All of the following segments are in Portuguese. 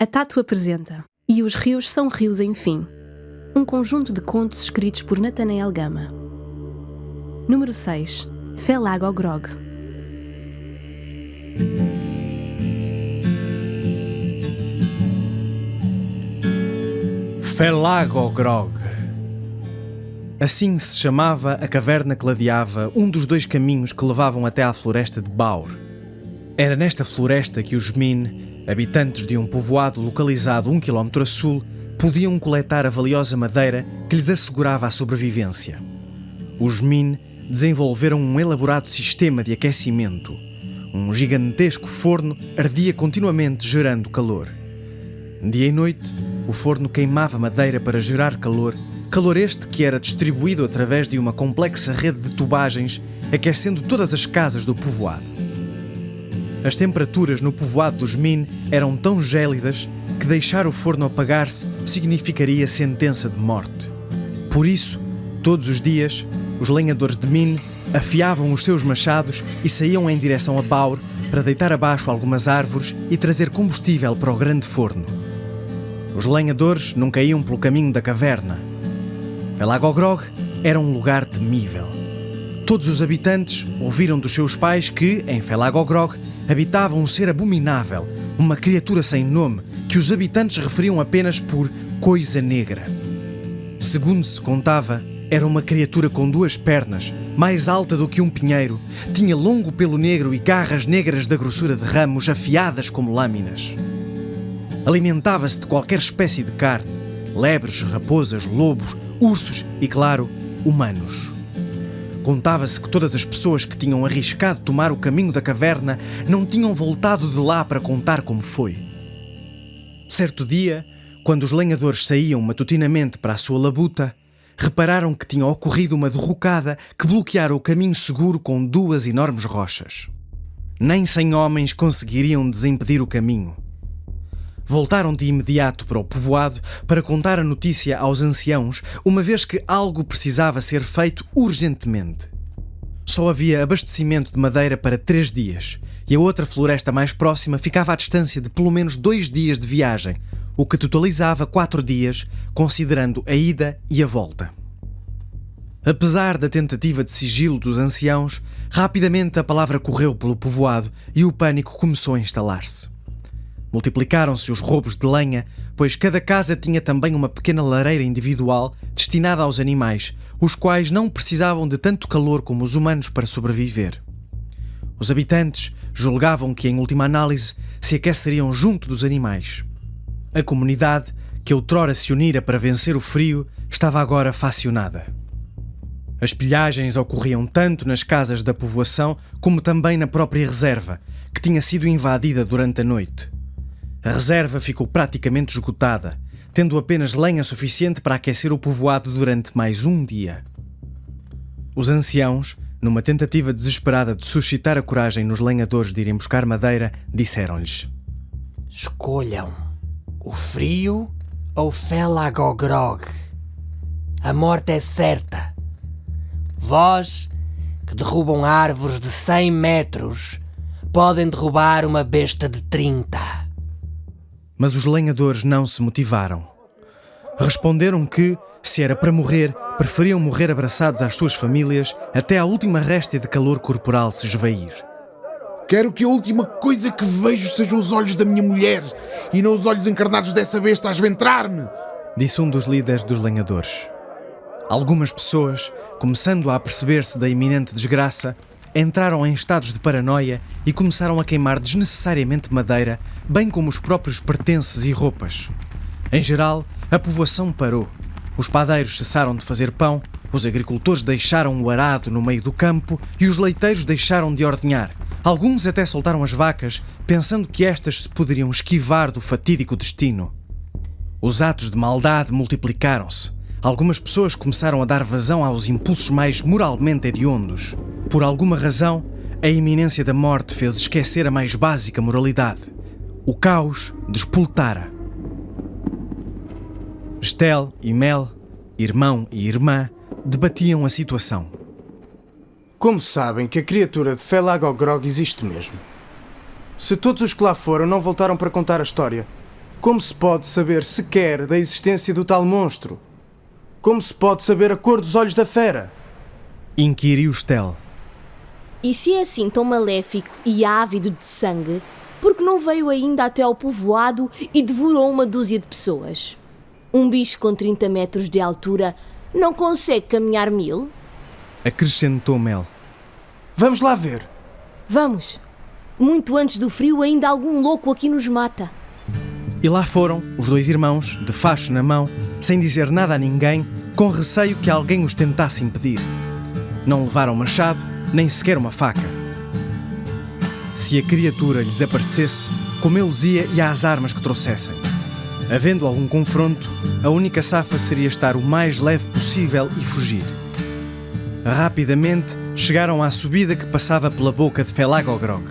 Tatu apresenta E os Rios São Rios Enfim, um conjunto de contos escritos por Natanael Gama. Número 6. Felagogrog. Felagogrog. Assim se chamava a caverna que ladeava um dos dois caminhos que levavam até à floresta de Baur. Era nesta floresta que os Min, habitantes de um povoado localizado 1 km a sul, podiam coletar a valiosa madeira que lhes assegurava a sobrevivência. Os Min desenvolveram um elaborado sistema de aquecimento. Um gigantesco forno ardia continuamente gerando calor. Dia e noite, o forno queimava madeira para gerar calor este que era distribuído através de uma complexa rede de tubagens, aquecendo todas as casas do povoado. As temperaturas no povoado dos Min eram tão gélidas que deixar o forno apagar-se significaria sentença de morte. Por isso, todos os dias, os lenhadores de Min afiavam os seus machados e saíam em direção a Baur para deitar abaixo algumas árvores e trazer combustível para o grande forno. Os lenhadores nunca iam pelo caminho da caverna. Felagogrog era um lugar temível. Todos os habitantes ouviram dos seus pais que, em Felagogrog, habitava um ser abominável, uma criatura sem nome, que os habitantes referiam apenas por Coisa Negra. Segundo se contava, era uma criatura com 2 pernas, mais alta do que um pinheiro, tinha longo pelo negro e garras negras da grossura de ramos afiadas como lâminas. Alimentava-se de qualquer espécie de carne, lebres, raposas, lobos, ursos e, claro, humanos. Contava-se que todas as pessoas que tinham arriscado tomar o caminho da caverna não tinham voltado de lá para contar como foi. Certo dia, quando os lenhadores saíam matutinamente para a sua labuta, repararam que tinha ocorrido uma derrocada que bloqueara o caminho seguro com 2 enormes rochas. Nem 100 homens conseguiriam desimpedir o caminho. Voltaram de imediato para o povoado para contar a notícia aos anciãos, uma vez que algo precisava ser feito urgentemente. Só havia abastecimento de madeira para 3 dias, e a outra floresta mais próxima ficava à distância de pelo menos 2 dias de viagem, o que totalizava 4 dias, considerando a ida e a volta. Apesar da tentativa de sigilo dos anciãos, rapidamente a palavra correu pelo povoado e o pânico começou a instalar-se. Multiplicaram-se os roubos de lenha, pois cada casa tinha também uma pequena lareira individual destinada aos animais, os quais não precisavam de tanto calor como os humanos para sobreviver. Os habitantes julgavam que, em última análise, se aqueceriam junto dos animais. A comunidade, que outrora se unira para vencer o frio, estava agora facionada. As pilhagens ocorriam tanto nas casas da povoação como também na própria reserva, que tinha sido invadida durante a noite. A reserva ficou praticamente esgotada, tendo apenas lenha suficiente para aquecer o povoado durante mais um dia. Os anciãos, numa tentativa desesperada de suscitar a coragem nos lenhadores de irem buscar madeira, disseram-lhes: Escolham o frio ou Felagogrog. A morte é certa. Vós, que derrubam árvores de 100 metros, podem derrubar uma besta de 30. Mas os lenhadores não se motivaram. Responderam que, se era para morrer, preferiam morrer abraçados às suas famílias até à última réstia de calor corporal se esvair. Quero que a última coisa que vejo sejam os olhos da minha mulher e não os olhos encarnados dessa besta a esventrar-me, disse um dos líderes dos lenhadores. Algumas pessoas, começando a aperceber-se da iminente desgraça, entraram em estados de paranoia e começaram a queimar desnecessariamente madeira, bem como os próprios pertences e roupas. Em geral, a povoação parou. Os padeiros cessaram de fazer pão, os agricultores deixaram o arado no meio do campo e os leiteiros deixaram de ordenhar. Alguns até soltaram as vacas, pensando que estas se poderiam esquivar do fatídico destino. Os atos de maldade multiplicaram-se. Algumas pessoas começaram a dar vazão aos impulsos mais moralmente hediondos. Por alguma razão, a iminência da morte fez esquecer a mais básica moralidade. O caos despoltara. Estel e Mel, irmão e irmã, debatiam a situação. Como sabem que a criatura de Felagogrog existe mesmo? Se todos os que lá foram não voltaram para contar a história, Como se pode saber sequer da existência do tal monstro? Como se pode saber a cor dos olhos da fera? Inquiriu Stel. E se é assim tão maléfico e ávido de sangue, por que não veio ainda até ao povoado e devorou uma dúzia de pessoas? Um bicho com 30 metros de altura não consegue caminhar 1000? Acrescentou Mel. Vamos lá ver. Vamos. Muito antes do frio ainda algum louco aqui nos mata. E lá foram os 2 irmãos, de facho na mão, sem dizer nada a ninguém, com receio que alguém os tentasse impedir. Não levaram machado, nem sequer uma faca. Se a criatura lhes aparecesse, comê-los-ia e às armas que trouxessem. Havendo algum confronto, a única safa seria estar o mais leve possível e fugir. Rapidamente chegaram à subida que passava pela boca de Felagogrog.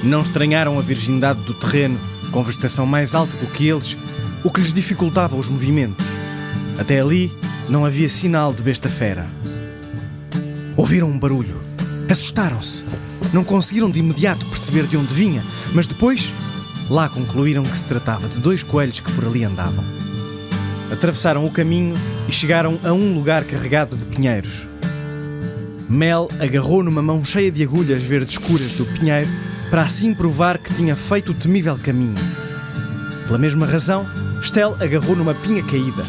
Não estranharam a virgindade do terreno, com vegetação mais alta do que eles, o que lhes dificultava os movimentos. Até ali não havia sinal de besta fera. Ouviram um barulho. Assustaram-se. Não conseguiram de imediato perceber de onde vinha, mas depois lá concluíram que se tratava de 2 coelhos que por ali andavam. Atravessaram o caminho e chegaram a um lugar carregado de pinheiros. Mel agarrou numa mão cheia de agulhas verdes escuras do pinheiro para assim provar que tinha feito o temível caminho. Pela mesma razão, Stel agarrou numa pinha caída.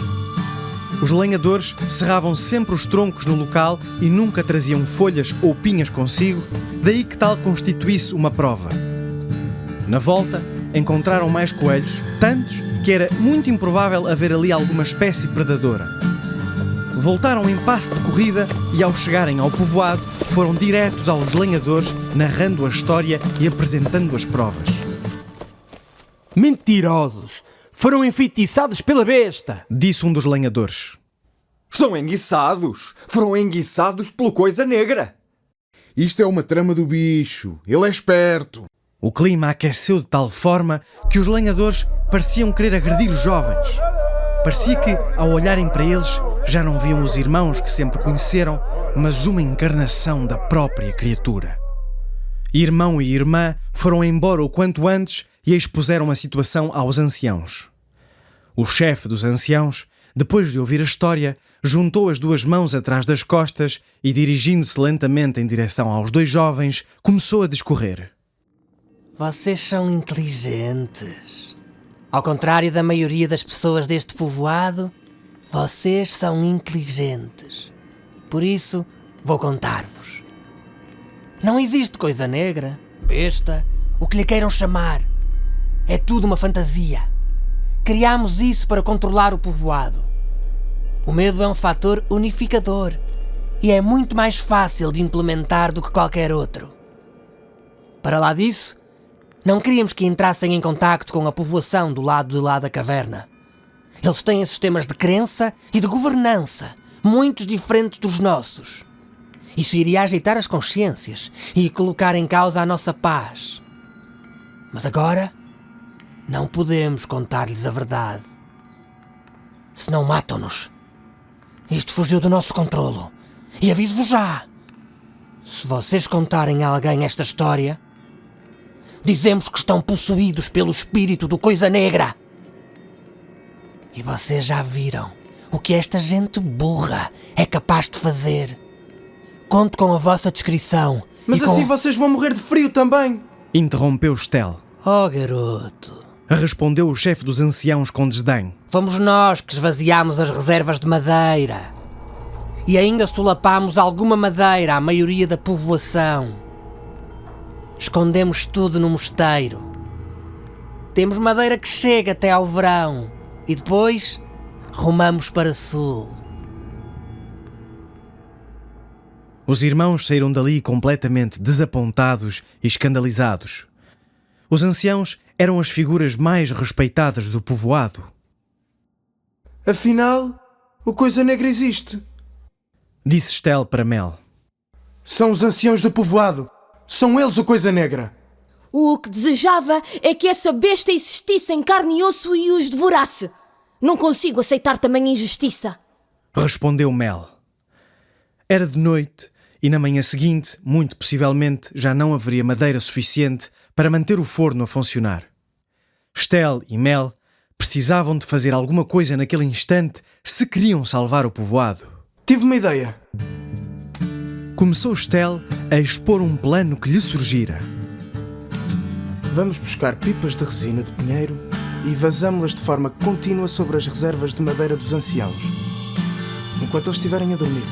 Os lenhadores serravam sempre os troncos no local e nunca traziam folhas ou pinhas consigo, daí que tal constituísse uma prova. Na volta, encontraram mais coelhos, tantos que era muito improvável haver ali alguma espécie predadora. Voltaram em passo de corrida e, ao chegarem ao povoado, foram diretos aos lenhadores, narrando a história e apresentando as provas. Mentirosos! Foram enfeitiçados pela besta! Disse um dos lenhadores. Estão enguiçados! Foram enguiçados pelo Coisa Negra! Isto é uma trama do bicho. Ele é esperto. O clima aqueceu de tal forma que os lenhadores pareciam querer agredir os jovens. Parecia que, ao olharem para eles, já não viam os irmãos que sempre conheceram, mas uma encarnação da própria criatura. Irmão e irmã foram embora o quanto antes e expuseram a situação aos anciãos. O chefe dos anciãos, depois de ouvir a história, juntou as 2 mãos atrás das costas e, dirigindo-se lentamente em direção aos 2 jovens, começou a discorrer. Vocês são inteligentes. Ao contrário da maioria das pessoas deste povoado, vocês são inteligentes. Por isso, vou contar-vos. Não existe coisa negra, besta, o que lhe queiram chamar. É tudo uma fantasia. Criámos isso para controlar o povoado. O medo é um fator unificador e é muito mais fácil de implementar do que qualquer outro. Para lá disso, não queríamos que entrassem em contacto com a povoação do lado de lá da caverna. Eles têm sistemas de crença e de governança muito diferentes dos nossos. Isso iria agitar as consciências e colocar em causa a nossa paz. Mas agora, não podemos contar-lhes a verdade. Senão matam-nos. Isto fugiu do nosso controlo. E aviso-vos já. Se vocês contarem a alguém esta história, dizemos que estão possuídos pelo espírito do Coisa Negra. E vocês já viram o que esta gente burra é capaz de fazer. Conto com a vossa descrição. Mas assim vocês vão morrer de frio também! Interrompeu Stel. Oh, garoto. Respondeu o chefe dos anciãos com desdém. Fomos nós que esvaziámos as reservas de madeira. E ainda solapámos alguma madeira à maioria da povoação. Escondemos tudo no mosteiro. Temos madeira que chega até ao verão. E depois, rumamos para sul. Os irmãos saíram dali completamente desapontados e escandalizados. Os anciãos eram as figuras mais respeitadas do povoado. Afinal, o Coisa Negra existe. Disse Stel para Mel. São os anciãos do povoado. São eles o Coisa Negra. O que desejava é que essa besta existisse em carne e osso e os devorasse. Não consigo aceitar tamanha injustiça. Respondeu Mel. Era de noite e na manhã seguinte, muito possivelmente, já não haveria madeira suficiente para manter o forno a funcionar. Stel e Mel Precisavam de fazer alguma coisa naquele instante se queriam salvar o povoado. Tive uma ideia. Começou Stel a expor um plano que lhe surgira. Vamos buscar pipas de resina de pinheiro e vazamos-las de forma contínua sobre as reservas de madeira dos anciãos, enquanto eles estiverem a dormir.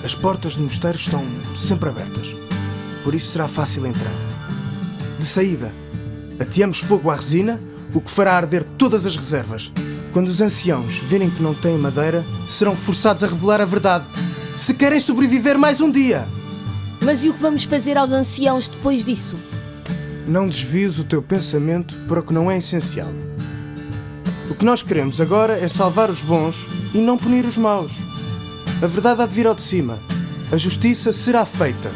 As portas do mosteiro estão sempre abertas, por isso será fácil entrar. De saída, ateamos fogo à resina, o que fará arder todas as reservas. Quando os anciãos virem que não têm madeira, serão forçados a revelar a verdade, se querem sobreviver mais um dia. Mas e o que vamos fazer aos anciãos depois disso? Não desvies o teu pensamento para o que não é essencial. O que nós queremos agora é salvar os bons e não punir os maus. A verdade há de vir ao de cima. A justiça será feita.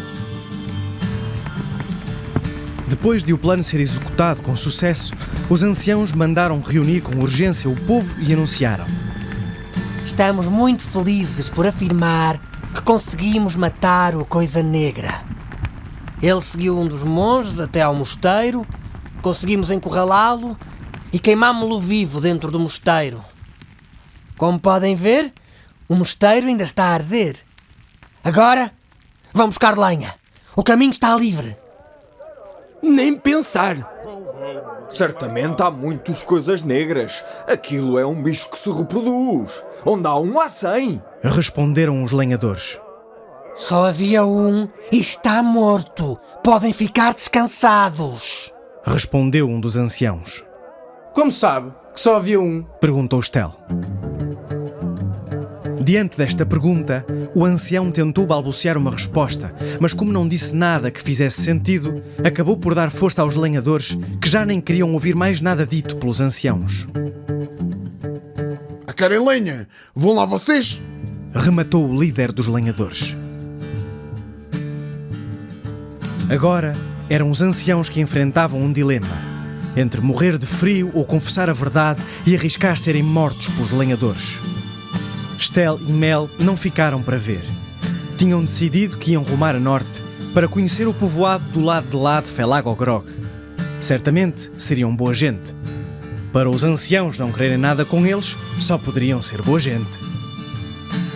Depois de o plano ser executado com sucesso, os anciãos mandaram reunir com urgência o povo e anunciaram: Estamos muito felizes por afirmar que conseguimos matar o Coisa Negra. Ele seguiu um dos monges até ao mosteiro, conseguimos encurralá-lo e queimámo-lo vivo dentro do mosteiro. Como podem ver, o mosteiro ainda está a arder. Agora, vão buscar lenha. O caminho está livre. Nem pensar. Certamente há muitas coisas negras. Aquilo é um bicho que se reproduz. Onde há um, há 100. Responderam os lenhadores. Só havia um e está morto. Podem ficar descansados. Respondeu um dos anciãos. Como sabe que só havia um? Perguntou Stel. Diante desta pergunta, o ancião tentou balbuciar uma resposta, mas como não disse nada que fizesse sentido, acabou por dar força aos lenhadores, que já nem queriam ouvir mais nada dito pelos anciãos. Querem lenha? Vão lá vocês? Rematou o líder dos lenhadores. Agora eram os anciãos que enfrentavam um dilema, entre morrer de frio ou confessar a verdade e arriscar serem mortos pelos lenhadores. Stel e Mel não ficaram para ver. Tinham decidido que iam rumar a norte para conhecer o povoado do lado de lá de Felag Ogrog. Certamente seriam boa gente. Para os anciãos não quererem nada com eles, só poderiam ser boa gente.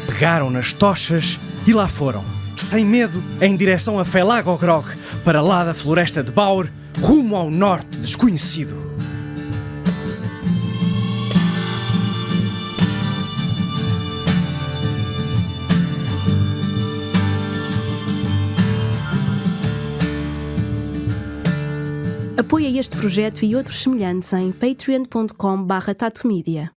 Pegaram nas tochas e lá foram, sem medo, em direção a Felag Ogrog, para lá da floresta de Baur, rumo ao norte desconhecido. Apoia este projeto e outros semelhantes em patreon.com/tatomedia.